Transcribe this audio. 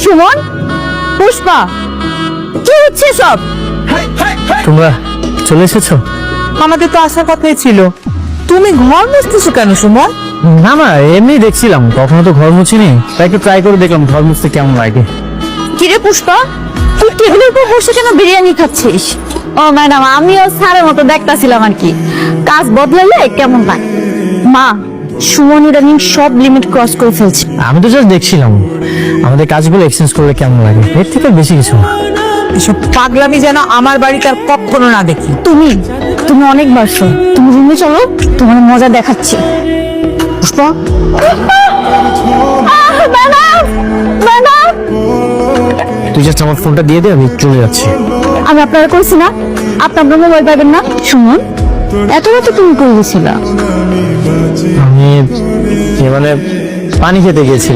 সুমন, পুষ্পা, কি হচ্ছে সব? তোমরা চলে এসেছো? আমাদের তো আসার কথাই ছিল। তুমি ঘর মুছতেছো কেন সুমন? না না, এমনি দেখছিলাম, কখনো তো ঘর মুছিনি, তাই একটু ট্রাই করে দেখলাম ঘর মুছতে কেমন লাগে। কিরে পুষ্পা, তুই টেবিলের উপর বসে কেন বিরিয়ানি খাচ্ছিস? ও ম্যাডাম, আমিও স্যারের মতো দেখতাছিলাম আর কি, কাজ বদলালে কেমন লাগে। মা, সুমন ইদানিং সব লিমিট ক্রস করে ফেলছে। আমি তো জাস্ট দেখছিলাম আমাদের কাজগুলো এক্সচেঞ্জ করলে কেমন লাগে, এর থেকে বেশি কিছু না। এসব পাগলামি যেন আমার বাড়িতে আর কখনো না দেখি। তুমি তুমি অনেক বাসো, তুমি রুমে চলো, তোমার মজা দেখাচ্ছি। পুষ্পা, ম্যাডাম, ম্যাডাম, তুই জাস্ট আমার ফোনটা দিয়ে দে, আমি চলে যাচ্ছি। আমি আপনারা কইছি না আপনার মোবাইল পাবেন না। সুমন, এত রাতে তুমি কই গেছিলা? আমি মানে পানি খেতে গিয়েছিলাম।